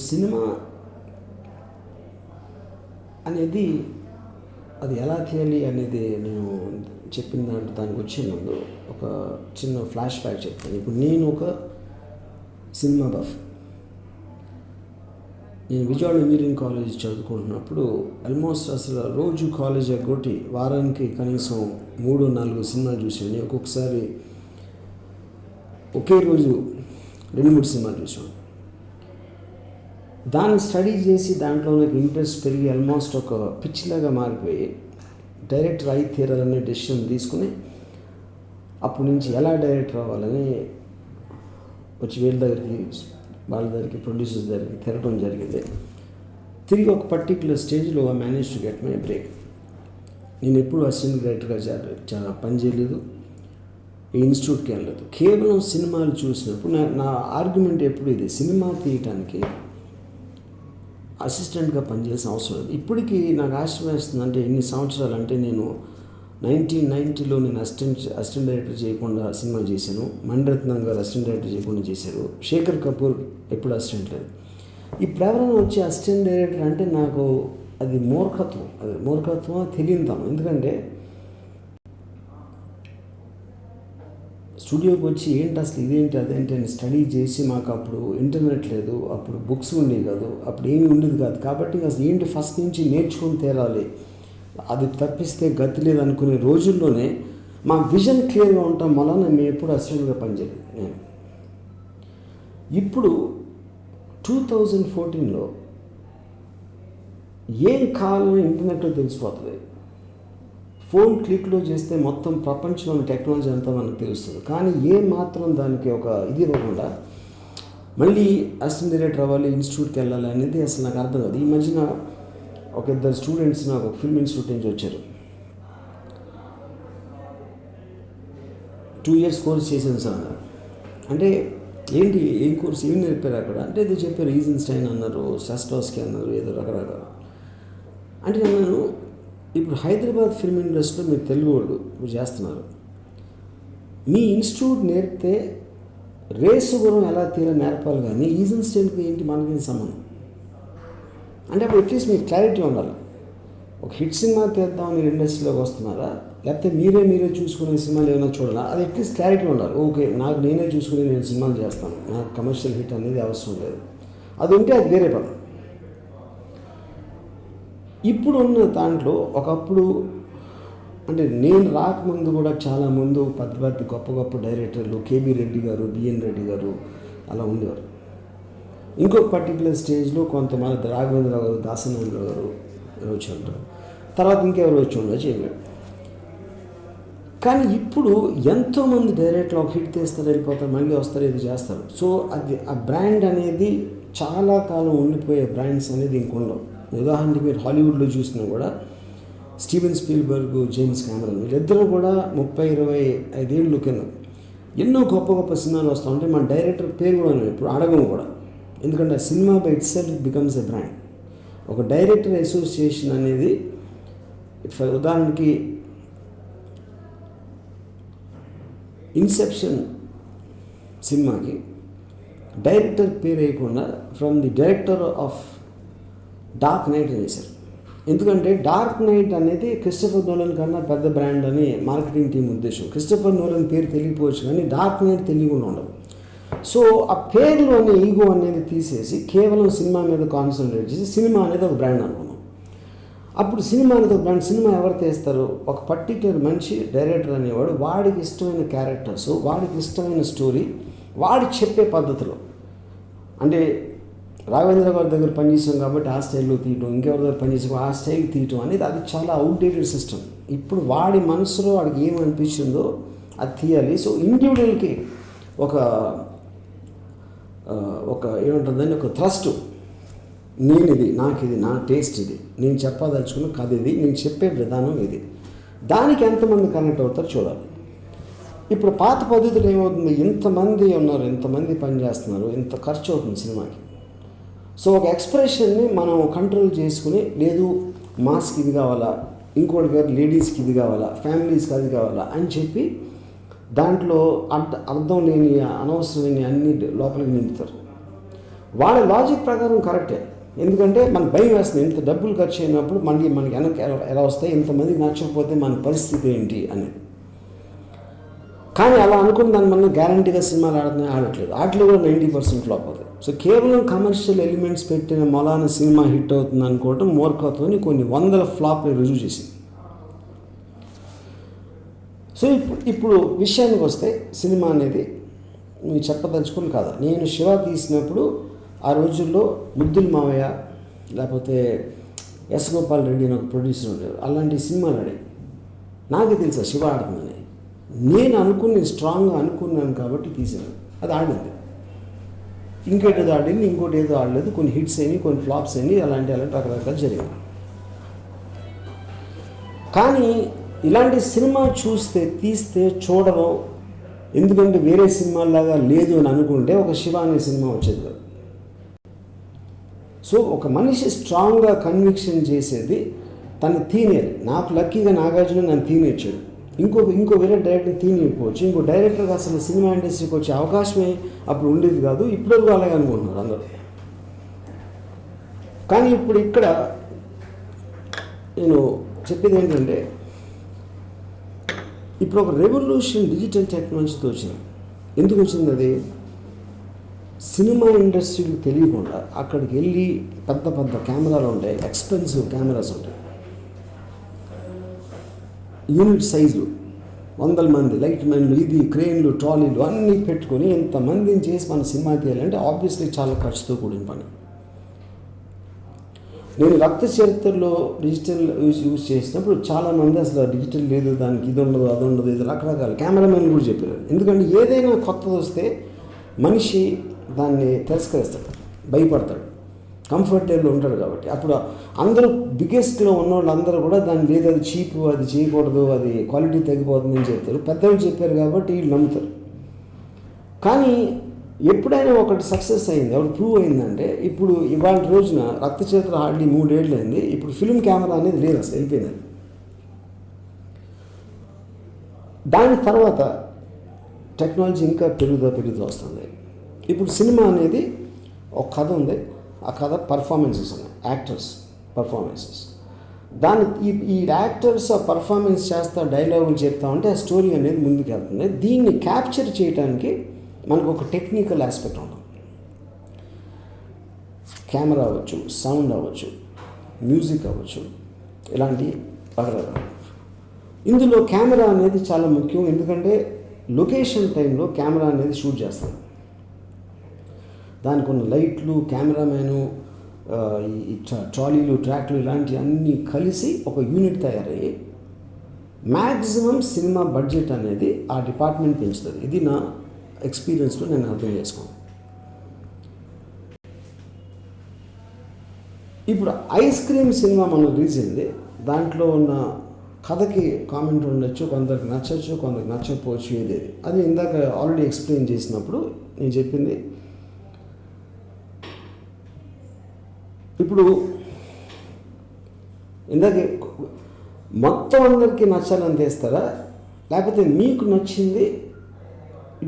Cinema అనేది అది ఎలా తీయాలి అనేది నేను చెప్పిన దానికి వచ్చే ముందు ఒక చిన్న ఫ్లాష్ బ్యాక్ చెప్తాను. ఇప్పుడు నేను ఒక సినిమా బఫ్. నేను విజయవాడ ఇంజనీరింగ్ కాలేజ్ చదువుకుంటున్నప్పుడు ఆల్మోస్ట్ అసలు రోజు కాలేజ్ ఎగ్గొట్టి వారానికి కనీసం 3-4 సినిమాలు చూసాను. ఒక్కొక్కసారి ఒకే రోజు 2-3 సినిమాలు చూసాను. దాన్ని స్టడీ చేసి దాంట్లో నాకు ఇంట్రెస్ట్ పెరిగి ఆల్మోస్ట్ ఒక పిచ్చిలాగా మారిపోయి డైరెక్టర్ అయి తీరాలనే డెసిషన్ తీసుకుని అప్పటి నుంచి ఎలా డైరెక్టర్ అవ్వాలని వచ్చి వాళ్ళ దగ్గరికి ప్రొడ్యూసర్స్ దగ్గరికి తిరగడం జరిగింది. తిరిగి ఒక పర్టిక్యులర్ స్టేజ్లో I manage to get my break. నేను ఎప్పుడు అసిస్టెంట్ డైరెక్టర్గా పని చేయలేదు, ఏ ఇన్స్టిట్యూట్కి వెళ్ళలేదు. కేవలం సినిమాలు చూసినప్పుడు నా ఆర్గ్యుమెంట్ ఎప్పుడు ఇది, సినిమా తీయటానికి అసిస్టెంట్గా పనిచేసిన అవసరం లేదు. ఇప్పటికీ నాకు ఆశ్చర్యం వేస్తుంది. అంటే ఎన్ని సంవత్సరాలు అంటే నేను 1990లో నేను అసిస్టెంట్ డైరెక్టర్ చేయకుండా సినిమా చేశాను. మణిరత్నం గారు అసిస్టెంట్ డైరెక్టర్ చేయకుండా చేశారు. శేఖర్ కపూర్ ఎప్పుడు అసిస్టెంట్ లేదు. ఇప్పుడు ఎవరైనా వచ్చి అసిస్టెంట్ డైరెక్టర్ అంటే నాకు అది మూర్ఖత్వం తెలియతాం. ఎందుకంటే స్టూడియోకి వచ్చి ఏంటి అసలు ఇదేంటి అదేంటి అని స్టడీ చేసి, మాకు అప్పుడు ఇంటర్నెట్ లేదు, అప్పుడు బుక్స్ ఉండేవి కాదు, అప్పుడు ఏమీ ఉండేది కాదు. కాబట్టి అసలు ఏంటి ఫస్ట్ నుంచి నేర్చుకొని తీరాలి, అది తప్పిస్తే గతి లేదు అనుకునే రోజుల్లోనే మా విజన్ క్లియర్గా ఉండటం వలన మేము ఎప్పుడు అసిస్టెంట్గా పనిచేయలేదు. నేను ఇప్పుడు 2014లో ఏం కావాలని ఇంటర్నెట్లో తెలిసిపోతుంది. ఫోన్ క్లిక్లో చేస్తే మొత్తం ప్రపంచంలోని టెక్నాలజీ అంతా మనకు తెలుస్తుంది. కానీ ఏ మాత్రం దానికి ఒక ఇది ఇవ్వకుండా మళ్ళీ అసిస్టెంట్ డైరెక్టర్ అవ్వాలి, ఇన్స్టిట్యూట్కి వెళ్ళాలి అనేది అసలు నాకు అర్థం కాదు. ఈ మధ్యన ఒక 2 స్టూడెంట్స్ నాకు ఒక ఫిల్మ్ ఇన్స్టిట్యూట్ నుంచి వచ్చారు. 2 years కోర్స్ చేశాను సార్ అన్నారు. అంటే ఏంటి ఏం కోర్స్ ఏం నేర్పారు అక్కడ అంటే ఇది చెప్పారు, ఈజెన్స్టైన్ అన్నారు, షస్టోస్కీ అన్నారు, ఏదో రకరకాల. అంటే నేను ఇప్పుడు హైదరాబాద్ ఫిల్మ్ ఇండస్ట్రీలో మీరు తెలుగు వాళ్ళు ఇప్పుడు చేస్తున్నారు. మీ ఇన్స్టిట్యూట్ నేర్పితే రేసు గురం ఎలా నేర్పాలి, కానీ ఈజెన్స్టైన్కి ఏంటి మనకేం సంబంధం అంటే అప్పుడు అట్లీస్ట్ మీకు క్లారిటీ ఉండాలి. ఒక హిట్ సినిమా తీద్దాం మీరు ఇండస్ట్రీలోకి వస్తున్నారా, లేకపోతే మీరే చూసుకునే సినిమాలు ఏమైనా చూడాలా, అది అట్లీస్ట్ క్లారిటీ ఉండాలి. ఓకే, నేనే చూసుకుని నేను సినిమాలు చేస్తాను, నాకు కమర్షియల్ హిట్ అనేది అవసరం లేదు. అది ఉంటే అది వేరే పదం. ఇప్పుడు ఉన్న దాంట్లో ఒకప్పుడు అంటే నేను రాకముందు కూడా చాలా ముందు పెద్ద గొప్ప డైరెక్టర్లు కేబీ రెడ్డి గారు, బిఎన్ రెడ్డి గారు అలా ఉండేవారు. ఇంకొక పర్టికులర్ స్టేజ్లో కొంతమంది రాఘవేంద్రరావు గారు, దాసనారాయణ గారు వచ్చి ఉంటారు. తర్వాత ఇంకెవరు వచ్చి ఉండొచ్చు ఏమాడు. కానీ ఇప్పుడు ఎంతోమంది డైరెక్టర్లు ఒక హిట్ తీస్తారు, వెళ్ళిపోతారు, మళ్ళీ వస్తారు, ఇది చేస్తారు. సో అది ఆ బ్రాండ్ అనేది చాలా కాలం ఉండిపోయే బ్రాండ్స్ అనేది ఇంకొండవు. ఉదాహరణకి మీరు హాలీవుడ్లో చూసినా కూడా స్టీవెన్ స్పీల్బర్గ్, జేమ్స్ కెమెరాన్ వీళ్ళిద్దరూ కూడా 30-25 ఏళ్ళు కింద ఎన్నో గొప్ప సినిమాలు వస్తూ ఉంటే మన డైరెక్టర్ పేరు కూడా ఇప్పుడు అడగము కూడా. ఎందుకంటే ఆ cinema by itself becomes a brand. ఒక డైరెక్టర్ అసోసియేషన్ అనేది ఉదాహరణకి ఇన్సెప్షన్ సినిమాకి డైరెక్టర్ పేరు వేయకుండా from the director of Dark Knight అనేసారు. ఎందుకంటే డార్క్ నైట్ అనేది క్రిస్టఫర్ నోలన్ కన్నా పెద్ద బ్రాండ్ అని మార్కెటింగ్ టీం ఉద్దేశం. క్రిస్టఫర్ నోలన్ పేరు తెలియకపోవచ్చు కానీ డార్క్ నైట్ తెలియకుండా ఉండదు. సో ఆ పేరులోని ఈగో అనేది తీసేసి కేవలం సినిమా మీద కాన్సన్ట్రేట్ చేసి సినిమా అనేది ఒక బ్రాండ్ అనుకున్నాం. అప్పుడు సినిమా అనేది ఒక బ్రాండ్. సినిమా ఎవరు తీస్తారు, ఒక పర్టిక్యులర్ మనిషి డైరెక్టర్ అనేవాడు వాడికి ఇష్టమైన క్యారెక్టర్స్, వాడికి ఇష్టమైన స్టోరీ, వాడు చెప్పే పద్ధతిలో. అంటే రాఘవేంద్ర గారి దగ్గర పనిచేసాం కాబట్టి ఆ స్టైల్లో తీయటం, ఇంకెవరి దగ్గర పనిచేసాం ఆ స్టైల్ తీయటం అనేది అది చాలా అవుట్డేటెడ్ సిస్టమ్. ఇప్పుడు వాడి మనసులో వాడికి ఏమనిపించిందో అది తీయాలి. సో ఇండివిజువల్కి ఒక ఏమంటుందని ఒక థ్రస్ట్, నాకు ఇది నా టేస్ట్, ఇది నేను చెప్పదలుచుకున్న కథ, ఇది నేను చెప్పే విధానం, ఇది దానికి ఎంతమంది కనెక్ట్ అవుతారో చూడాలి. ఇప్పుడు పాత పద్ధతులు ఏమవుతుంది, ఇంతమంది ఉన్నారు, ఇంతమంది పని చేస్తున్నారు, ఇంత ఖర్చు అవుతుంది సినిమాకి. సో ఒక ఎక్స్ప్రెషన్ని మనం కంట్రోల్ చేసుకుని, లేదు మాస్కి ఇది కావాలా, ఇంకోటి గారు లేడీస్కి ఇది కావాలా, ఫ్యామిలీస్కి అది కావాలా అని చెప్పి దాంట్లో అర్థం లేని అనవసరమైన అన్ని లోపలికి నింపుతారు. వాళ్ళ లాజిక్ ప్రకారం కరెక్టే. ఎందుకంటే మనకు భయం వేస్తుంది, ఇంత డబ్బులు ఖర్చు అయినప్పుడు మళ్ళీ మనకి వెనక్కి ఎలా వస్తాయి, ఇంతమందికి నచ్చకపోతే మన పరిస్థితి ఏంటి అని. కానీ అలా అనుకున్న దాని మనం గ్యారంటీగా సినిమాలు ఆడట్లేదు. ఆటలు కూడా 90% ఫ్లాప్ అవుతాయి. సో కేవలం కమర్షియల్ ఎలిమెంట్స్ పెట్టిన మొలాన సినిమా హిట్ అవుతుంది అనుకోవటం మూర్ఖత్వం కొన్ని వందల ఫ్లాప్ని రుజువు చేసింది. సో ఇప్పుడు విషయానికి వస్తే సినిమా అనేది మీరు చెప్పదలుచుకుని కాదా, నేను శివ తీసినప్పుడు ఆ రోజుల్లో ముద్దుల మావయ్య లేకపోతే ఎస్ గోపాల్ రెడ్డి అని ఒక ప్రొడ్యూసర్ ఉండేవారు. అలాంటి సినిమాలు ఆడాయి. నాకే తెలుసా శివ ఆడుతుందని. నేను స్ట్రాంగ్గా అనుకున్నాను కాబట్టి తీసాను. అది ఆడింది. ఇంకేటేదో ఆడింది, ఇంకోటి ఏదో ఆడలేదు. కొన్ని హిట్స్ అయినాయి, కొన్ని ఫ్లాప్స్ అయినాయి, అలాంటి రకరకాలు జరిగింది. కానీ ఇలాంటి సినిమా తీస్తే చూడరు, ఎందుకంటే వేరే సినిమాలాగా లేదు అని అనుకుంటే ఒక శివ అనే సినిమా వచ్చేది కాదు. సో ఒక మనిషి స్ట్రాంగ్గా కన్విక్షన్ చేసేది తన తీనేది. నాకు లక్కీగా నాగార్జున నన్ను తీనేచ్చాడు. ఇంకో వేరే డైరెక్టర్ తీనిపోవచ్చు. ఇంకో డైరెక్టర్గా అసలు సినిమా ఇండస్ట్రీకి వచ్చే అవకాశమే అప్పుడు ఉండేది కాదు. ఇప్పుడు అలాగే అనుకుంటున్నారు అందరూ. కానీ ఇప్పుడు ఇక్కడ నేను చెప్పేది ఏంటంటే, ఇప్పుడు ఒక రెవల్యూషన్ డిజిటల్ టెక్నాలజీతో వచ్చింది. ఎందుకు వచ్చింది అది? సినిమా ఇండస్ట్రీకి తెలియకుండా అక్కడికి వెళ్ళి పెద్ద పెద్ద కెమెరాలు ఉంటాయి, ఎక్స్పెన్సివ్ కెమెరాస్ ఉంటాయి, యూనిట్ సైజులు, 100 మంది లైట్ మెన్లు, ఇది క్రెయిన్లు, ట్రాలీలు అన్నీ పెట్టుకొని ఇంతమందిని చేసి మన సినిమా తీయాలంటే ఆబ్వియస్లీ చాలా ఖర్చుతో కూడిన పని. నేను రక్త చరిత్రలో డిజిటల్ యూజ్ చేసినప్పుడు చాలామంది అసలు డిజిటల్ లేదు, దానికి ఇది ఉండదు, అది ఉండదు, ఇది రకరకాల కెమెరామెన్ కూడా చెప్పారు. ఎందుకంటే ఏదైనా కొత్తది వస్తే మనిషి దాన్ని తిరస్కరిస్తాడు, భయపడతాడు, కంఫర్టబుల్ ఉంటాడు. కాబట్టి అప్పుడు అందరూ బిగ్గెస్ట్లో ఉన్నవాళ్ళు అందరూ కూడా దాన్ని లేదు, అది చీప్, అది చేయకూడదు, అది క్వాలిటీ తగ్గిపోతుందని చెప్తారు. పెద్దవాళ్ళు చెప్పారు కాబట్టి వీళ్ళు నమ్ముతారు. కానీ ఎప్పుడైనా ఒకటి సక్సెస్ అయింది, ఎవరు ప్రూవ్ అయిందంటే, ఇప్పుడు ఇవాళ రోజున రక్త చరిత్ర హార్డ్లీ 3 ఏళ్ళు అయింది. ఇప్పుడు ఫిల్మ్ కెమెరా అనేది లేదు, అసలు వెళ్ళిపోయింది. దాని తర్వాత టెక్నాలజీ ఇంకా పెరుగుతూ వస్తుంది. ఇప్పుడు సినిమా అనేది ఒక కథ ఉంది, ఆ కథ పర్ఫార్మెన్సెస్ ఉన్నాయి, యాక్టర్స్ పర్ఫార్మెన్సెస్. ఈ యాక్టర్స్ ఆ పర్ఫార్మెన్స్ చేస్తా, డైలాగులు చెప్తా ఉంటే ఆ స్టోరీ అనేది ముందుకు వెళ్తుంది. దీన్ని క్యాప్చర్ చేయడానికి మనకు ఒక టెక్నికల్ ఆస్పెక్ట్ ఉంటుంది. కెమెరా అవ్వచ్చు, సౌండ్ అవ్వచ్చు, మ్యూజిక్ అవ్వచ్చు, ఇలాంటి రకరకాలు. ఇందులో కెమెరా అనేది చాలా ముఖ్యం. ఎందుకంటే లొకేషన్ టైంలో కెమెరా అనేది షూట్ చేస్తాం. దానికి ఉన్న లైట్లు, కెమెరామ్యాను, ఈ ట్రాలీలు, ట్రాక్లు ఇలాంటివి అన్నీ కలిసి ఒక యూనిట్ తయారయ్యి మ్యాక్సిమం సినిమా బడ్జెట్ అనేది ఆ డిపార్ట్మెంట్ పెంచుతుంది. ఇది నా ఎక్స్పీరియన్స్లో నేను అర్థం చేసుకోను. ఇప్పుడు ఐస్ క్రీమ్ సినిమా మనం రిలీజ్ అయింది. దాంట్లో ఉన్న కథకి కామెంట్ ఉండొచ్చు, కొందరికి నచ్చచ్చు, కొందరికి నచ్చకపోవచ్చు. ఏదేది అది ఇందాక ఆల్రెడీ ఎక్స్ప్లెయిన్ చేసినప్పుడు నేను చెప్పింది. ఇప్పుడు ఇందాక మొత్తం అందరికీ నచ్చాలని తీస్తారా, లేకపోతే మీకు నచ్చింది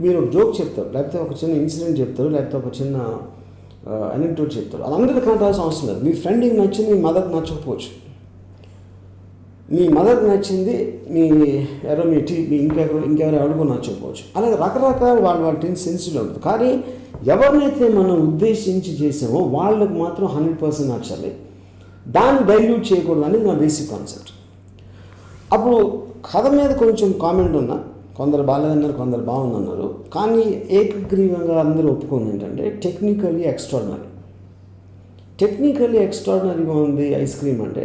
మీరు ఒక జోక్ చెప్తారు, లేకపోతే ఒక చిన్న ఇన్సిడెంట్ చెప్తారు, లేకపోతే ఒక చిన్న అనెక్డోట్ చెప్తారు, అది అందరికీ కావాల్సిన అవసరం లేదు. మీ ఫ్రెండ్కి నచ్చింది మీ మదర్కి నచ్చకపోవచ్చు, మీ మదర్కి నచ్చింది మీ ఇంకెవరో అడుగు నచ్చకపోవచ్చు. అలాగే రకరకాల వాళ్ళ సెన్సిటివ్ ఉంటుంది. కానీ ఎవరినైతే మనం ఉద్దేశించి చేసామో వాళ్ళకి మాత్రం 100% నచ్చాలి, దాన్ని డైల్యూట్ చేయకూడదు అనేది నా బేసిక్ కాన్సెప్ట్. అప్పుడు కథ మీద కొంచెం కామెంట్ ఉన్నా, కొందరు బాగాలేదన్నారు, కొందరు బాగుందన్నారు. కానీ ఏకగ్రీవంగా అందరూ ఒప్పుకుంది ఏంటంటే టెక్నికల్లీ ఎక్స్ట్రాడినరీగా ఉంది ఐస్ క్రీమ్ అంటే.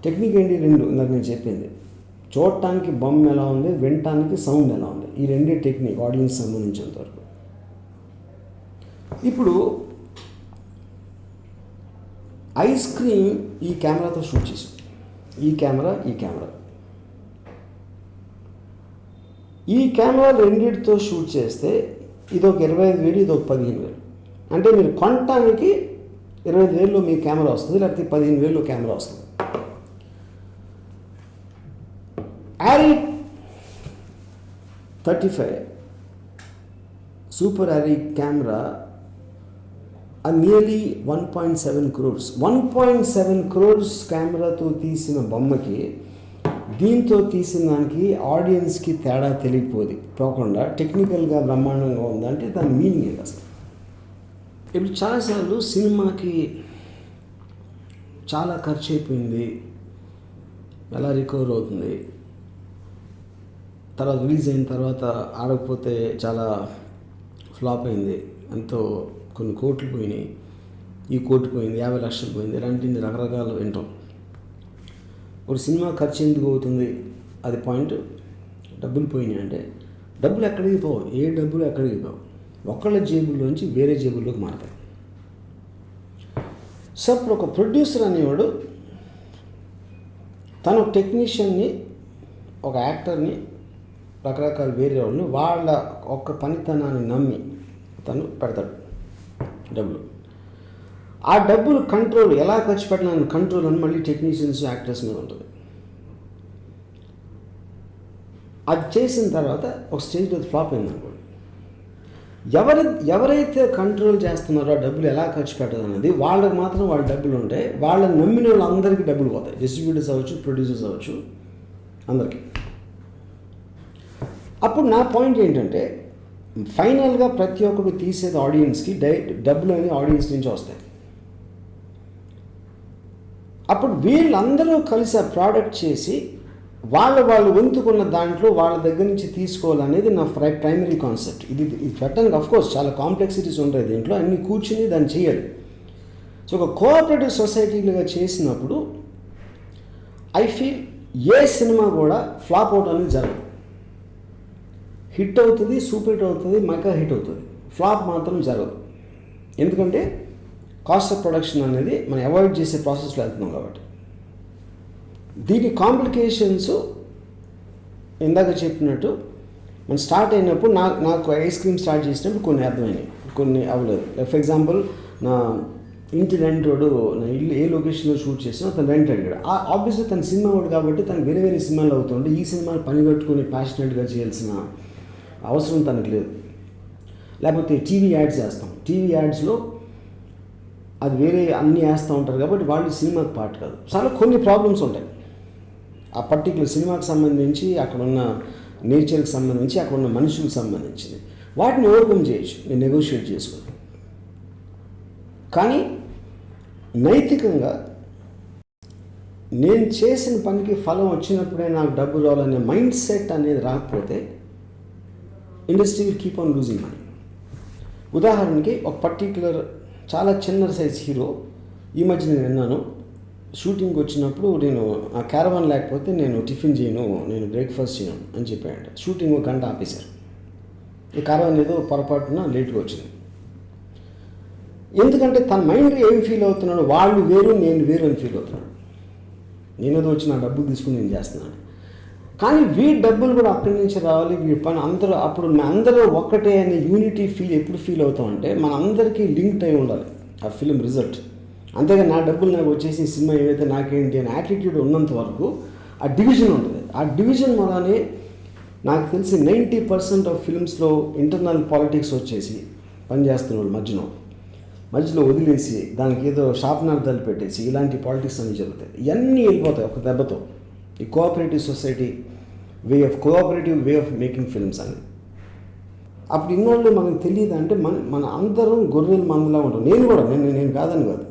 టెక్నిక్ ఏంటి? 2 ఇందాక నేను చెప్పింది. చూడటానికి బొమ్మ ఎలా ఉంది, వినటానికి సౌండ్ ఎలా ఉంది, ఈ 2 టెక్నిక్ ఆడియన్స్ సంబంధించినంతవరకు. ఇప్పుడు ఐస్ క్రీమ్ ఈ కెమెరాతో షూట్ చేసాం. ఈ కెమెరా రెండింటితో షూట్ చేస్తే ఇది ఒక 25,000, ఇది ఒక 15,000. అంటే మీరు కొనటానికి 25,000లో మీ కెమెరా వస్తుంది, లేకపోతే 15,000లో కెమెరా వస్తుంది. ARRI 35 సూపర్ ARRI కెమెరా అది నియర్లీ 1.7 crores. 1.7 crores కెమెరాతో తీసిన బొమ్మకి దీంతో తీసిన దానికి ఆడియన్స్కి తేడా పోకుండా టెక్నికల్గా బ్రహ్మాండంగా ఉందంటే దాని మీనింగ్ ఏంటి అసలు? ఇప్పుడు చాలాసార్లు సినిమాకి చాలా ఖర్చు అయిపోయింది, ఎలా రికవర్ అవుతుంది, తర్వాత రిలీజ్ అయిన తర్వాత ఆడకపోతే చాలా ఫ్లాప్ అయింది, ఎంతో కొన్ని కోట్లు పోయినాయి, ఈ కోట్లు పోయింది, 50 లక్షలు పోయింది, ఇలాంటివి రకరకాలు వింటాం. ఒక సినిమా ఖర్చు ఎందుకు అవుతుంది? అది పాయింట్. డబ్బులు పోయినాయి అంటే డబ్బులు ఎక్కడికి పోవు, ఏ డబ్బులు ఎక్కడికి పోవు, ఒకళ్ళ జేబుల్లోంచి వేరే జేబుల్లోకి మారతాయి. సో ఇప్పుడు ఒక ప్రొడ్యూసర్ అనేవాడు తను టెక్నీషియన్ని, ఒక యాక్టర్ని, రకరకాల వేరే వాళ్ళని వాళ్ళ ఒక్క పనితనాన్ని నమ్మి తను పెడతాడు డబ్బులు. ఆ డబ్బులు కంట్రోల్ ఎలా ఖర్చు పెట్టాలని కంట్రోల్ అని మళ్ళీ టెక్నీషియన్స్, యాక్టర్స్ మీద ఉంటుంది. అది చేసిన తర్వాత ఒక స్టేజ్లో ఫ్లాప్ అయింది అనుకోండి, ఎవరైతే కంట్రోల్ చేస్తున్నారో ఆ డబ్బులు ఎలా ఖర్చు పెట్టాలనేది వాళ్ళకి మాత్రం వాళ్ళ డబ్బులు ఉంటాయి. వాళ్ళని నమ్మిన వాళ్ళందరికీ డబ్బులు పోతాయి, డిస్ట్రిబ్యూటర్స్ అవ్వచ్చు, ప్రొడ్యూసర్స్ అవ్వచ్చు, అందరికీ. అప్పుడు నా పాయింట్ ఏంటంటే ఫైనల్గా ప్రతి ఒక్కరు తీసేది ఆడియన్స్కి డబ్బులు అనేది ఆడియన్స్ నుంచి వస్తాయి. అప్పుడు వీళ్ళందరూ కలిసి ఆ ప్రోడక్ట్ చేసి వాళ్ళు వంతుకున్న దాంట్లో వాళ్ళ దగ్గర నుంచి తీసుకోవాలనేది నా ప్రైమరీ కాన్సెప్ట్. ఇది పెట్టడానికి అఫ్కోర్స్ చాలా కాంప్లెక్సిటీస్ ఉంటాయి దీంట్లో, అన్నీ కూర్చుని దాన్ని చేయాలి. సో ఒక కోఆపరేటివ్ సొసైటీలుగా చేసినప్పుడు ఐ ఫీల్ ఏ సినిమా కూడా ఫ్లాప్ అవుట్ అనేది జరగదు. హిట్ అవుతుంది, సూపర్ హిట్ అవుతుంది, మెగా హిట్ అవుతుంది, ఫ్లాప్ మాత్రం జరగదు. ఎందుకంటే కాస్ట్ ఆఫ్ ప్రొడక్షన్ అనేది మనం అవాయిడ్ చేసే ప్రాసెస్లో వెళ్తున్నాం కాబట్టి. దీని కాంప్లికేషన్స్ ఇందాక చెప్పినట్టు మనం స్టార్ట్ అయినప్పుడు నాకు ఐస్ క్రీమ్ స్టార్ట్ చేసినప్పుడు కొన్ని అర్థమైనాయి, కొన్ని అవ్వలేదు. ఫర్ ఎగ్జాంపుల్ నా ఇంటి రెంట్ వాడు నా ఇల్లు ఏ లొకేషన్లో షూట్ చేసినా తను రెంట్ అడిగాడు. ఆబ్వియస్లీ తన సినిమా వాడు కాబట్టి తను వేరే వేరే సినిమాలు అవుతుంటే ఈ సినిమాని పని కట్టుకొని ప్యాషనెట్గా చేయాల్సిన అవసరం తనకు లేదు. లేకపోతే టీవీ యాడ్స్ వేస్తాం, టీవీ యాడ్స్లో అది వేరే అన్నీ వేస్తూ ఉంటారు కాబట్టి వాళ్ళు సినిమాకి పార్ట్ కాదు. చాలా కొన్ని ప్రాబ్లమ్స్ ఉంటాయి ఆ పర్టికులర్ సినిమాకి సంబంధించి, అక్కడ ఉన్న నేచర్కి సంబంధించి, అక్కడ ఉన్న మనుషులకు సంబంధించింది. వాటిని ఓవర్కమ్ చేయొచ్చు, నేను నెగోషియేట్ చేసుకుని. కానీ నైతికంగా నేను చేసిన పనికి ఫలం వచ్చినప్పుడే నాకు డబ్బు రావాలనే మైండ్ సెట్ అనేది రాకపోతే industry will keep on losing money. ఉదాహరణకి ఒక పర్టిక్యులర్ చాలా చిన్న సైజ్ హీరో ఈ మధ్య నేను విన్నాను, షూటింగ్కి వచ్చినప్పుడు నేను ఆ క్యారవాన్ లేకపోతే నేను టిఫిన్ చేయను, నేను బ్రేక్ఫాస్ట్ చేయను అని చెప్పాడు. షూటింగ్ 1 గంట ఆపేశారు. ఈ క్యారవాన్ ఏదో పొరపాటున లేట్గా వచ్చింది. ఎందుకంటే తన మైండ్ ఏం ఫీల్ అవుతున్నాడు, వాళ్ళు వేరు నేను వేరు అని ఫీల్ అవుతున్నాడు. నేనేదో వచ్చి నా డబ్బులు తీసుకుని నేను చేస్తున్నాను. కానీ వీడి డబ్బులు కూడా అక్కడి నుంచి రావాలి, వీడి పని అందరూ, అప్పుడు అందరూ ఒక్కటే అనే యూనిటీ ఫీల్ ఎప్పుడు ఫీల్ అవుతామంటే మన అందరికీ లింక్డ్ అయి ఉండాలి ఆ ఫిలిం రిజల్ట్. అంతేగా నా డబ్బులు నాకు వచ్చేసి సినిమా ఏవైతే నాకేంటి అనే యాటిట్యూడ్ ఉన్నంత వరకు ఆ డివిజన్ ఉంటుంది. ఆ డివిజన్ వల్లనే నాకు తెలిసి 90% ఆఫ్ ఫిల్మ్స్లో ఇంటర్నల్ పాలిటిక్స్ వచ్చేసి పనిచేస్తున్న వాళ్ళు మధ్యలో వదిలేసి దానికి ఏదో శాపనార్థాలు పెట్టేసి ఇలాంటి పాలిటిక్స్ అన్నీ జరుగుతాయి. ఇవన్నీ వెళ్ళిపోతాయి ఒక దెబ్బతో. ఈ cooperative society cooperative way of making films అని. అప్పుడు ఇన్నోళ్ళు మనకు తెలియదు అంటే మన అందరం గొర్రెల మందులా ఉంటాం. నేను కూడా నేను కాదని కాదు,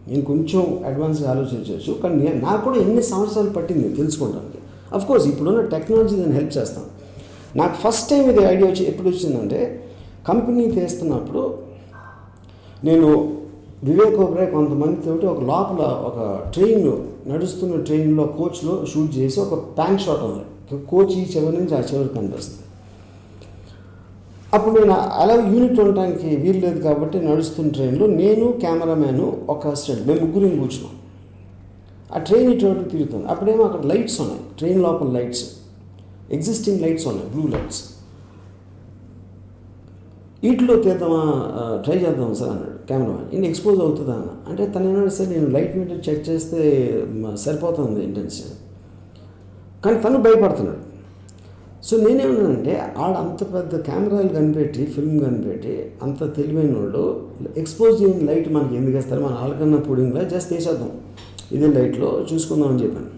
నేను కొంచెం అడ్వాన్స్గా ఆలోచించవచ్చు. కానీ నాకు కూడా ఎన్ని సంవత్సరాలు పట్టింది తెలుసుకోవడానికి. అఫ్కోర్స్ ఇప్పుడున్న టెక్నాలజీ నేను హెల్ప్ చేస్తాను. నాకు ఫస్ట్ టైం ఇది ఐడియా ఎప్పుడు వచ్చిందంటే కంపెనీ తీస్తున్నప్పుడు నేను వివేక్ ఓబెరాయ్ కొంతమందితోటి ఒక లోపల ఒక నడుస్తున్న ట్రైన్లో కోచ్లో షూట్ చేసి ఒక ప్యాన్ షాట్ ఉంది. కోచ్ ఈ చివరి నుంచి ఆ చివరికి కనిపిస్తుంది. అప్పుడు నేను అలా యూనిట్ ఉండటానికి వీలు లేదు కాబట్టి నడుస్తున్న ట్రైన్లో నేను కెమెరామ్యాను ఒక అసిస్టెంట్ మేము ముగ్గురిని కూర్చున్నాం. ఆ ట్రైన్ ఇటు తిరుగుతుంది. అప్పుడేమో అక్కడ లైట్స్ ఉన్నాయి, ట్రైన్ లోపల లైట్స్, ఎగ్జిస్టింగ్ లైట్స్ ఉన్నాయి, బ్లూ లైట్స్. వీటిలో తీద్దామా, ట్రై చేద్దాం సార్ అన్నాడు కెమెరామ్యాన్. ఇది ఎక్స్పోజ్ అవుతుందా అన్న అంటే తను ఏమన్నా సార్ నేను లైట్ మీటర్ చెక్ చేస్తే సరిపోతుంది ఇంటెన్షన్. కానీ తను భయపడుతున్నాడు. సో నేనేమన్నానంటే అంత పెద్ద కెమెరాలు కనిపెట్టి ఫిల్మ్ కనిపెట్టి అంత తెలివైన వాడు ఎక్స్పోజ్ చేయని లైట్ మనకి ఎందుకు వేస్తారు, మన ఆలకన్నా పుడింగ్లా జస్ట్ వేసేద్దాం ఇదే లైట్లో చూసుకుందాం అని చెప్పాను.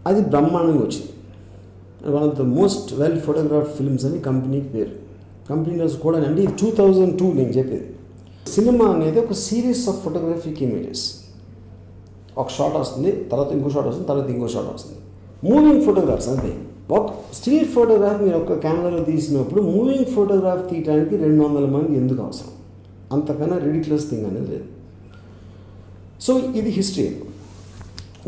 అది బ్రహ్మాండంగా వచ్చింది. One of the most well photograph films అని కంపెనీకి పేరు. కంపెనీలో కూడా అంటే ఇది 2002 నేను చెప్పేది. సినిమా అనేది ఒక సిరీస్ ఆఫ్ ఫోటోగ్రఫిక్ ఇమేజెస్. ఒక షాట్ వస్తుంది, తర్వాత ఇంకో షాట్ వస్తుంది, తర్వాత ఇంకో షాట్ వస్తుంది. మూవింగ్ ఫోటోగ్రాఫ్స్ అంతే. ఒక స్టిల్ ఫోటోగ్రాఫ్ మీరు ఒక కెమెరాలో తీసినప్పుడు మూవింగ్ ఫోటోగ్రాఫ్ తీయడానికి 200 మంది ఎందుకు అవసరం? అంతకన్నా రిడిక్యులస్ థింగ్ అనేది లేదు. సో ఇది హిస్టరీ.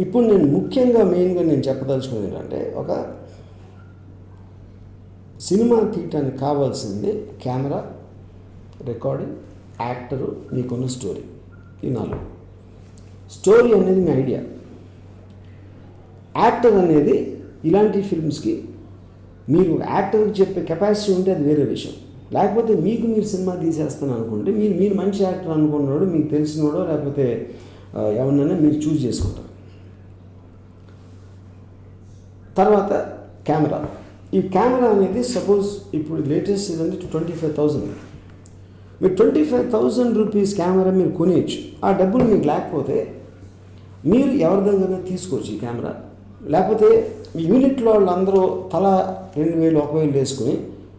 ఇప్పుడు నేను ముఖ్యంగా మెయిన్గా నేను చెప్పదలుచుకున్నది ఏంటంటే, ఒక సినిమా తీయటానికి కావాల్సింది కెమెరా, రికార్డింగ్, యాక్టరు, మీకున్న స్టోరీ. ఈ 4. స్టోరీ అనేది మీ ఐడియా. యాక్టర్ అనేది ఇలాంటి ఫిల్మ్స్కి మీరు యాక్టర్కి చెప్పే కెపాసిటీ ఉంటే అది వేరే విషయం. లేకపోతే మీరు సినిమా తీసేస్తాను అనుకుంటే మీరు మంచి యాక్టర్ అనుకున్నాడు, మీకు తెలిసినోడో లేకపోతే ఎవరినైనా మీరు చూస్ చేసుకుంటారు. తర్వాత కెమెరా. ఈ కెమెరా అనేది సపోజ్ ఇప్పుడు లేటెస్ట్ ఏదంటే 25,000. మీరు 25,000 రూపీస్ కెమెరా మీరు కొనేయచ్చు. ఆ డబ్బులు మీకు లేకపోతే మీరు ఎవరి దగ్గర తీసుకోవచ్చు ఈ కెమెరా. లేకపోతే మీ యూనిట్లో వాళ్ళందరూ తలా 2,000, 1,000 వేసుకుని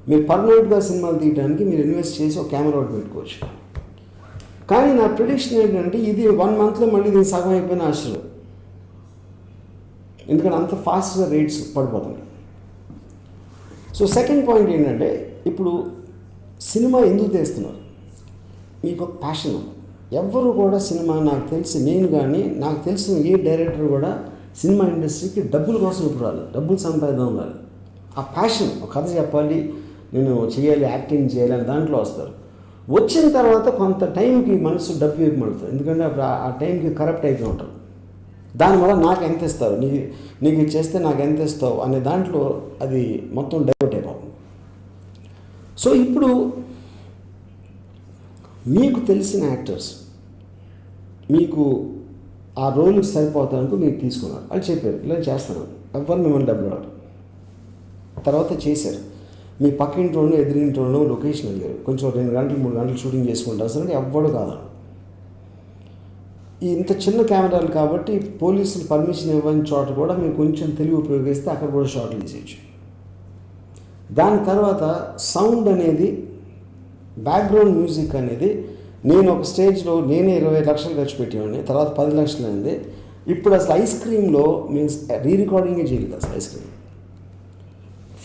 మీరు పర్మనెంట్గా సినిమాలు తీయడానికి మీరు ఇన్వెస్ట్ చేసి ఒక కెమెరా ఒకటి పెట్టుకోవచ్చు. కానీ నా ప్రిడిక్షన్ ఏంటంటే ఇది 1 మంత్లో మళ్ళీ దీన్ని సగం అయిపోయిన ఆశ్చర్యం. ఎందుకంటే అంత ఫాస్ట్గా రేట్స్ పడిపోతున్నాయి. సో సెకండ్ పాయింట్ ఏంటంటే, ఇప్పుడు సినిమా ఎందుకు తీస్తున్నారు? మీకు ఒక ప్యాషన్ ఉంది. ఎవ్వరు కూడా సినిమా నాకు తెలిసిన ఏ డైరెక్టర్ కూడా సినిమా ఇండస్ట్రీకి డబ్బుల కోసం ఇప్పుడు రాలేదు, డబ్బులు సంపాదిద్దాం రాలేదు. ఆ ప్యాషన్, ఒక కథ చెప్పాలి, నేను చేయాలి, యాక్టింగ్ చేయాలి అని దాంట్లో వస్తారు. వచ్చిన తర్వాత కొంత టైంకి మనసు డబ్బు వైపు మడుతుంది. ఎందుకంటే అప్పుడు ఆ టైంకి కరప్ట్ అయిపోయి ఉంటారు. దానివల్ల నాకు ఎంత ఇస్తారు, నీకు ఇది చేస్తే నాకు ఎంత ఇస్తావు అనే దాంట్లో అది మొత్తం డైవర్ట్ అయిపోతుంది. సో ఇప్పుడు మీకు తెలిసిన యాక్టర్స్ మీకు ఆ రోల్కి సరిపోతానికి మీరు తీసుకున్నారు, వాళ్ళు చెప్పారు ఇలా చేస్తాను, ఎవరు మిమ్మల్ని డబ్బులు అడగరు. తర్వాత చేశారు. మీ పక్కింట్లోనూ ఎదురింట్లోనూ లొకేషన్ అడిగారు, కొంచెం 2 గంటలు 3 గంటలు షూటింగ్ చేసుకుంటారు సార్ అంటే ఎవ్వడు కాదు. ఇంత చిన్న కెమెరాలు కాబట్టి పోలీసులు పర్మిషన్ ఇవ్వని చోట కూడా మీరు కొంచెం తెలివి ఉపయోగిస్తే అక్కడ కూడా షాట్లు తీసేయచ్చు. దాని తర్వాత సౌండ్ అనేది, బ్యాక్గ్రౌండ్ మ్యూజిక్ అనేది, నేను ఒక స్టేజ్లో నేనే 20 లక్షలు ఖర్చు పెట్టేవాడిని, తర్వాత 10 లక్షలు అయింది. ఇప్పుడు అసలు ఐస్ క్రీమ్లో మీన్స్ రీరికార్డింగే చేయలేదు. అసలు ఐస్ క్రీమ్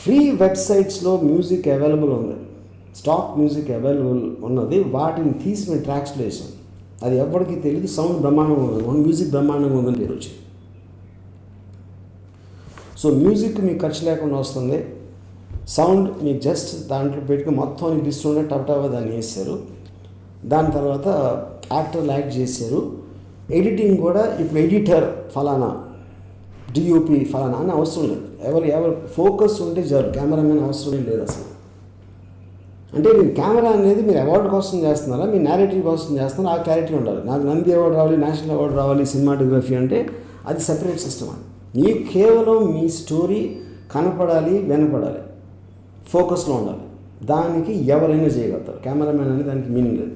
ఫ్రీ వెబ్సైట్స్లో మ్యూజిక్ అవైలబుల్ ఉంది, స్టాక్ మ్యూజిక్ అవైలబుల్ ఉన్నది. వాటిని తీసి మేము ట్రాక్స్లో వేసాం. అది ఎవరికి తెలియదు. సౌండ్ బ్రహ్మాండంగా ఉంది, మ్యూజిక్ బ్రహ్మాండంగా ఉందని పేరు వచ్చింది. సో మ్యూజిక్ మీకు ఖర్చు లేకుండా వస్తుంది. సౌండ్ మీకు జస్ట్ దాంట్లో పెట్టుకుని మొత్తం అనిపిస్తుండే టపటావా దాన్ని వేసారు. దాని తర్వాత యాక్టర్లు యాక్ట్ చేశారు. ఎడిటింగ్ కూడా ఇప్పుడు ఎడిటర్ ఫలానా, డిఓపి ఫలానా అని అవసరం లేదు. ఎవరు ఫోకస్ ఉంటే చాలు, కెమెరామెన్ అవసరం లేదు అసలు. అంటే మీరు కెమెరా అనేది మీరు అవార్డు కోసం చేస్తున్నారా, మీ నేరేటివ్ కోసం చేస్తున్నారా, ఆ క్లారిటీ ఉండాలి. నాకు నంది అవార్డు రావాలి, నేషనల్ అవార్డు రావాలి సినిమాటోగ్రఫీ అంటే అది సెపరేట్ సిస్టమ్. అని మీకు కేవలం మీ స్టోరీ కనపడాలి, వినపడాలి, ఫోకస్లో ఉండాలి. దానికి ఎవరైనా చేయగలుగుతారు. కెమెరామెన్ అనేది దానికి మీనింగ్ లేదు.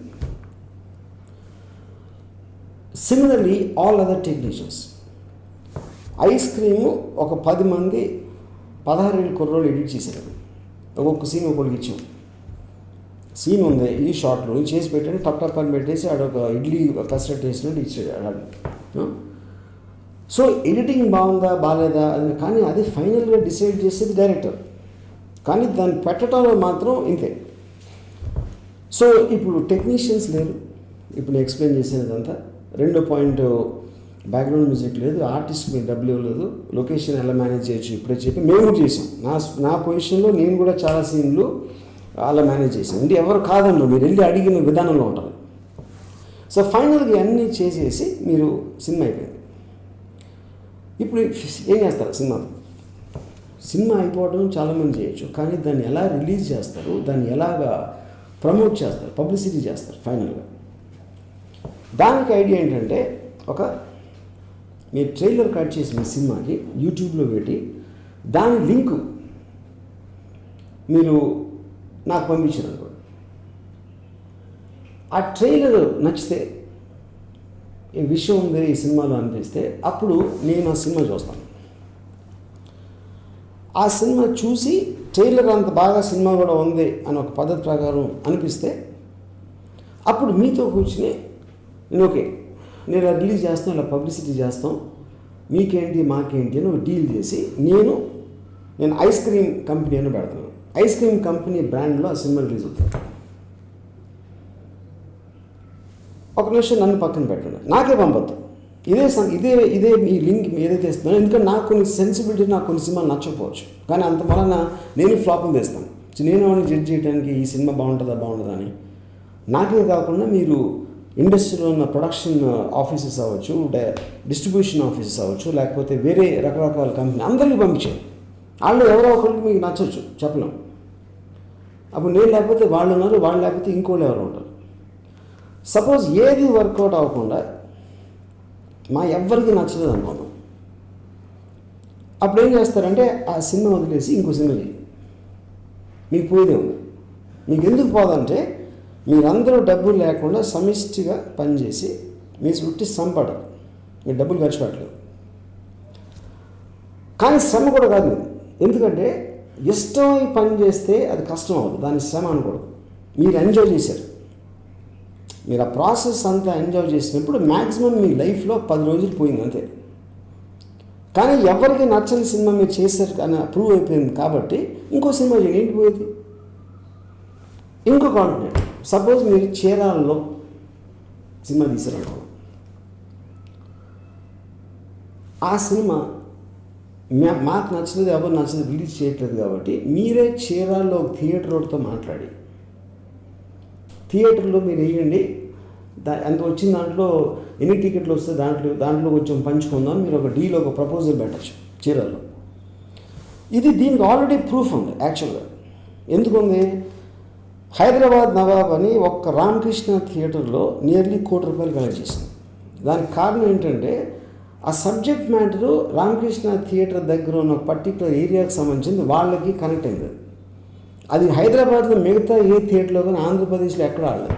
Similarly all other technicians. Ice cream ఒక 10 మంది 16 ఏళ్ళ కుర్రోళ్ళు ఎడిట్ చేశారు. ఒక్కొక్క సీన్ ఒకరికి ఇచ్చాం. సీన్ ఉంది, ఈ షార్ట్లో చేసి పెట్టండి, టప్ అని పెట్టేసి ఆడొక ఇడ్లీ పెసరట్ వేసినట్టు ఇచ్చాడు. సో ఎడిటింగ్ బాగుందా బాగాలేదా అని, కానీ అది ఫైనల్గా డిసైడ్ చేసేది డైరెక్టర్. కానీ దాన్ని పెట్టడంలో మాత్రం ఇంతే. సో ఇప్పుడు టెక్నీషియన్స్ లేరు. ఇప్పుడు నేను ఎక్స్ప్లెయిన్ చేసేదంతా. 2 పాయింట్ బ్యాక్గ్రౌండ్ మ్యూజిక్ లేదు, ఆర్టిస్ట్ మీకు డబ్బులు ఇవ్వలేదు, లొకేషన్ ఎలా మేనేజ్ చేయొచ్చు ఇప్పుడే చెప్పి మేము చేసాం. నా పొజిషన్లో నేను కూడా చాలా సీన్లు అలా మేనేజ్ చేశాను. అంటే ఎవరు కాదంలో మీరు వెళ్ళి అడిగిన విధానంలో ఉంటారు. సో ఫైనల్గా అన్నీ చేసేసి మీరు సినిమా అయిపోయింది. ఇప్పుడు ఏం చేస్తారు? సినిమా అయిపోవడం చాలామంది చేయొచ్చు, కానీ దాన్ని ఎలా రిలీజ్ చేస్తారు, దాన్ని ఎలాగా ప్రమోట్ చేస్తారు, పబ్లిసిటీ చేస్తారు. ఫైనల్గా దానికి ఐడియా ఏంటంటే, మీరు ట్రైలర్ కట్ చేసి మీ సినిమాకి యూట్యూబ్లో పెట్టి దాని లింకు మీరు నాకు పంపించారు అనుకోండి, ఆ ట్రైలర్ నచ్చితే ఈ విషయం ఉంది ఈ సినిమాలో అనిపిస్తే అప్పుడు నేను ఆ సినిమా చూస్తాను. ఆ సినిమా చూసి ట్రైలర్ అంత బాగా సినిమా కూడా ఉంది అని ఒక పద్ధతి ప్రకారం అనిపిస్తే అప్పుడు మీతో కూర్చుని నేను ఓకే నేను రిలీజ్ చేస్తాను, ఇలా పబ్లిసిటీ చేస్తాం, మీకేంటి మాకేంటి అని ఒక డీల్ చేసి నేను ఐస్ క్రీమ్ కంపెనీ అని పెడతాను. ఐస్ క్రీమ్ కంపెనీ బ్రాండ్లో ఆ సినిమా రిలీజ్ అవుతుంది. ఒక నిమిషం నన్ను పక్కన పెట్టండి, నాకే పంపద్దు, ఇదే మీ లింక్ ఏదైతే ఇస్తున్నానో, ఎందుకంటే నాకు కొన్ని సెన్సిబిలిటీ, నాకు కొన్ని సినిమాలు నచ్చకపోవచ్చు, కానీ అంత వలన నేను ఫ్లాప్ని తెస్తాను. నేను వాడిని జడ్జ్ చేయడానికి ఈ సినిమా బాగుంటుందా అని. నాకే కాకుండా మీరు ఇండస్ట్రీలో ఉన్న ప్రొడక్షన్ ఆఫీసెస్ అవ్వచ్చు, డిస్ట్రిబ్యూషన్ ఆఫీసెస్ అవ్వచ్చు, లేకపోతే వేరే రకరకాల కంపెనీ అందరికీ పంపించాను. వాళ్ళు ఎవరో ఒకరికి మీకు నచ్చవచ్చు, చెప్పలేం. అప్పుడు నేను లేకపోతే వాళ్ళు ఉన్నారు, వాళ్ళు లేకపోతే ఇంకోళ్ళు ఎవరో ఉంటారు. సపోజ్ ఏది వర్కౌట్ అవ్వకుండా మా ఎవ్వరికి నచ్చలేదు అనుకోను, అప్పుడు ఏం చేస్తారంటే ఆ సినిమా వదిలేసి ఇంకో సినిమా చేయి, మీకు పోయేదే ఉంది. మీకు ఎందుకు పోదంటే మీరందరూ డబ్బులు లేకుండా సమిష్టిగా పనిచేసి మీ చుట్టి సంపడరు, మీరు డబ్బులు ఖర్చు పెట్టలేదు. కానీ శ్రమ కూడా కాదు, ఎందుకంటే ఇష్టమై పని చేస్తే అది కష్టం అవ్వదు, దాని శ్రమ అనకూడదు. మీరు ఎంజాయ్ చేశారు, మీరు ఆ ప్రాసెస్ అంతా ఎంజాయ్ చేసినప్పుడు మ్యాక్సిమం మీ లైఫ్లో 10 రోజులు పోయింది అంతే. కానీ ఎవరికి నచ్చని సినిమా మీరు చేశారు కానీ ప్రూవ్ అయిపోయింది కాబట్టి ఇంకో సినిమా ఏంటి పోయేది, ఇంకో కాంటినెంట్. సపోజ్ మీరు చీరాలలో సినిమా తీశారనుకో, ఆ సినిమా మాకు నచ్చలేదు, ఎవరు నచ్చలేదు, రిలీజ్ చేయట్లేదు కాబట్టి మీరే చీరాల్లో థియేటర్ రోడ్తో మాట్లాడి థియేటర్లో మీరు వేయండి, ఎంత వచ్చిన దాంట్లో ఎన్ని టికెట్లు వస్తే దాంట్లో కొంచెం పంచుకుందాం, మీరు ఒక డీల్ ఒక ప్రపోజల్ పెట్టచ్చు చీరాల్లో. దీనికి ఆల్రెడీ ప్రూఫ్ ఉంది యాక్చువల్గా. ఎందుకుంది? హైదరాబాద్ నవాబ్ అని ఒక్క రామకృష్ణ థియేటర్లో నియర్లీ ₹1 కోటి కలెక్ట్ చేసింది. దానికి కారణం ఏంటంటే ఆ సబ్జెక్ట్ మ్యాటరు రామకృష్ణ థియేటర్ దగ్గర ఉన్న పర్టికులర్ ఏరియాకి సంబంధించింది, వాళ్ళకి కనెక్ట్ అయింది. అది హైదరాబాద్లో మిగతా ఏ థియేటర్లో కానీ ఆంధ్రప్రదేశ్లో ఎక్కడ ఆడలేదు.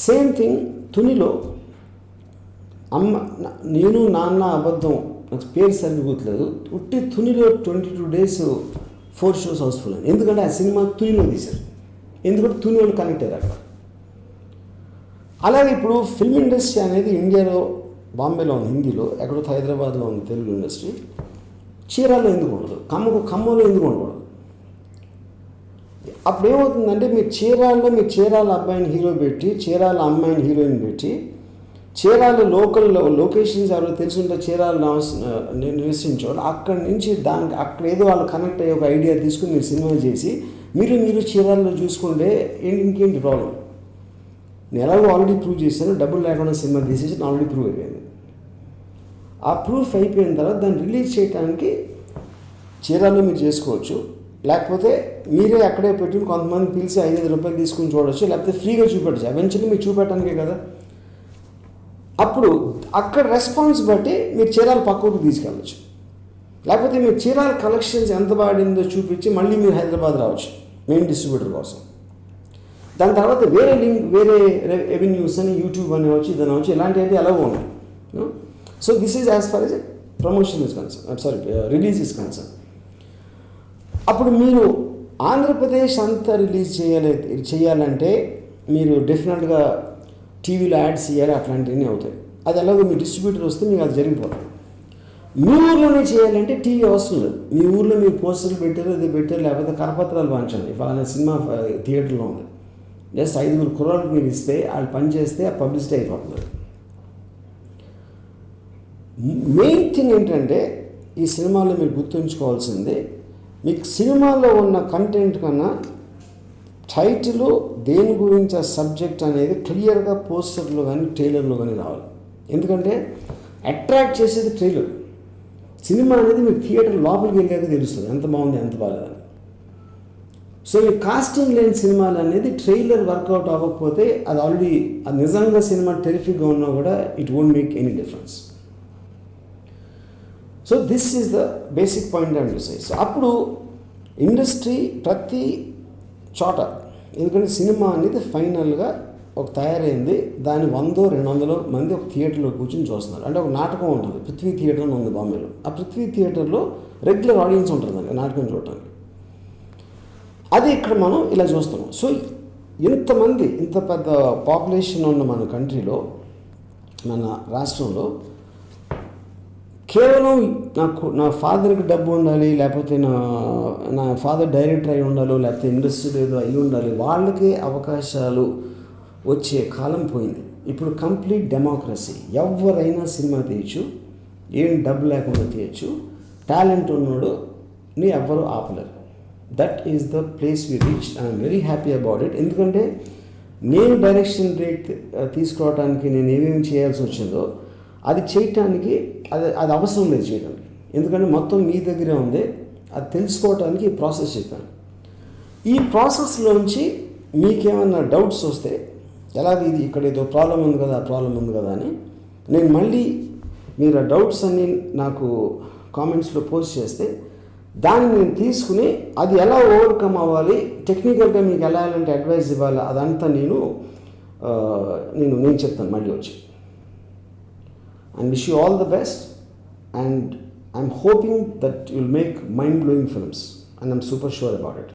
సేమ్ థింగ్ తునిలో నేను నాన్న అబద్ధం, నాకు పేరు సరిగ్గా గుర్తులేదు, ఉట్టి తునిలో 22 days 4 shows హౌస్ఫుల్ అని. ఎందుకంటే ఆ సినిమా తునిలో తీశారు, ఎందుకంటే తుని వాళ్ళు కనెక్ట్ అయ్యారు అక్కడ. అలాగే ఇప్పుడు ఫిల్మ్ ఇండస్ట్రీ అనేది ఇండియాలో బాంబేలో ఉంది, హిందీలో ఎక్కడో హైదరాబాద్లో ఉంది తెలుగు ఇండస్ట్రీ. చీరాల్లో ఎందుకు ఉండదు, ఖమ్మంలో ఎందుకు ఉండకూడదు? అప్పుడు ఏమవుతుందంటే మీరు చీరాల అబ్బాయిని హీరో పెట్టి, చీరాల అమ్మాయిని హీరోయిన్ పెట్టి, చీరాల లొకేషన్స్ ఎవరో తెలుసుంటే చీరాల నివసించేవాళ్ళు అక్కడి నుంచి అక్కడ ఏదో వాళ్ళు కనెక్ట్ అయ్యే ఒక ఐడియా తీసుకుని మీరు సినిమా చేసి మీరు చీరాల్లో చూసుకుంటే ఇంకేంటి ప్రాబ్లం? నేను ఎలాగో ఆల్రెడీ ప్రూవ్ చేశాను, డబ్బులు లేకుండా సినిమా తీసేసి ఆల్రెడీ ప్రూవ్ అయిపోయింది. ఆ ప్రూఫ్ అయిపోయిన తర్వాత దాన్ని రిలీజ్ చేయడానికి చీరాల్లో మీరు చేసుకోవచ్చు, లేకపోతే మీరే అక్కడే పెట్టి కొంతమంది పిలిచి ₹5,000 తీసుకుని చూడవచ్చు, లేకపోతే ఫ్రీగా చూపెట్టచ్చు. ఎవెన్చువల్లీ మీరు చూపెట్టడానికే కదా. అప్పుడు అక్కడ రెస్పాన్స్ బట్టి మీరు చీరాల పక్కకు తీసుకెళ్ళచ్చు, లేకపోతే మీరు చీరాల కలెక్షన్స్ ఎంత బాడిందో చూపించి మళ్ళీ మీరు హైదరాబాద్ రావచ్చు మెయిన్ డిస్ట్రిబ్యూటర్ కోసం. దాని తర్వాత వేరే రెవెన్యూస్ అని యూట్యూబ్ అని వచ్చి ఇదని వచ్చి ఇలాంటివి ఎలాగో ఉన్నాయి. So this is as far as promotion is concern, release is concern. అప్పుడు మీరు ఆంధ్రప్రదేశ్ అంతా రిలీజ్ చేయాలంటే మీరు డెఫినెట్గా టీవీలో యాడ్స్ ఇవ్వాలి, అట్లాంటివన్నీ అవుతాయి. అది ఎలాగో మీ డిస్ట్రిబ్యూటర్ వస్తే మీకు అది జరిగిపోతుంది. మీ ఊర్లోనే చేయాలంటే టీవీ అవసరం లేదు, మీ ఊర్లో మీరు పోస్టర్లు పెట్టారు, అది పెట్టారు, లేకపోతే కరపత్రాలు పంచండి. ఫలానా సినిమా థియేటర్లో ఉంది, జస్ట్ 5 crores మీరు ఇస్తే వాళ్ళు పని చేస్తే ఆ పబ్లిసిటీ అయిపోతుంది. మెయిన్ థింగ్ ఏంటంటే ఈ సినిమాలో మీరు గుర్తుంచుకోవాల్సింది, మీకు సినిమాలో ఉన్న కంటెంట్ కన్నా టైటిల్ దేని గురించి ఆ సబ్జెక్ట్ అనేది క్లియర్గా పోస్టర్లో కానీ ట్రైలర్లో కానీ రావాలి. ఎందుకంటే అట్రాక్ట్ చేసేది ట్రైలర్. సినిమా అనేది మీరు థియేటర్ లోపలికి వెళ్ళాక తెలుస్తుంది ఎంత బాగుంది ఎంత బాగాలేదని. సో ఈ కాస్టింగ్ లేని సినిమాలు అనేది ట్రైలర్ వర్కౌట్ అవ్వకపోతే అది నిజంగా సినిమా టెరిఫిక్గా ఉన్నా కూడా it won't make any difference. So this is the basic point and say. So అప్పుడు ఇండస్ట్రీ ప్రతి చోట, ఎందుకంటే సినిమా అనేది ఫైనల్గా ఒక తయారైంది, దాని 100-200 మంది ఒక థియేటర్లో కూర్చొని చూస్తున్నారు. అంటే ఒక నాటకం ఉంటుంది, పృథ్వీ థియేటర్ అని ఉంది బాంబేలో. ఆ పృథ్వీ థియేటర్లో రెగ్యులర్ ఆడియన్స్ ఉంటుందండి నాటకం చూడటానికి. అది ఇక్కడ మనం ఇలా చూస్తున్నాం. సో ఇంతమంది, ఇంత పెద్ద పాపులేషన్ ఉన్న మన కంట్రీలో, మన రాష్ట్రంలో, కేవలం నా ఫాదర్కి డబ్బు ఉండాలి, లేకపోతే నా ఫాదర్ డైరెక్టర్ అయి ఉండాలి, లేకపోతే ఇండస్ట్రీలో ఏదో అయి ఉండాలి, వాళ్ళకే అవకాశాలు వచ్చే కాలం పోయింది. ఇప్పుడు కంప్లీట్ డెమోక్రసీ, ఎవరైనా సినిమా తీయచ్చు, ఏం డబ్బు లేకుండా తీయచ్చు, టాలెంట్ ఉన్నోడుని ఎవ్వరూ ఆపలేరు. That is the place we reach and I'm very happy about it. ఎందుకంటే నేను డైరెక్షన్ రేట్ తీసుకోవడానికి నేను ఏమేమి చేయాల్సి వచ్చిందో అది చేయటానికి అది అవసరం లేదు చేయడానికి, ఎందుకంటే మొత్తం మీ దగ్గరే ఉంది. అది తెలుసుకోవటానికి ఈ ప్రాసెస్ చెప్పాను. ఈ ప్రాసెస్లోంచి మీకేమన్నా డౌట్స్ వస్తే, ఎలాగ ఇది ఇక్కడ ఏదో ప్రాబ్లం ఉంది కదా, ఆ ప్రాబ్లం ఉంది కదా అని, నేను మళ్ళీ మీరు ఆ డౌట్స్ అన్నీ నాకు కామెంట్స్లో పోస్ట్ చేస్తే దాన్ని నేను తీసుకుని అది ఎలా ఓవర్కమ్ అవ్వాలి, టెక్నికల్గా మీకు ఎలా ఎలాంటి అడ్వైస్ ఇవ్వాలి, అదంతా నేను చెప్తాను మళ్ళీ వచ్చి. And wish you all the best, and I'm hoping that you'll make mind-blowing films, and I'm super sure about it.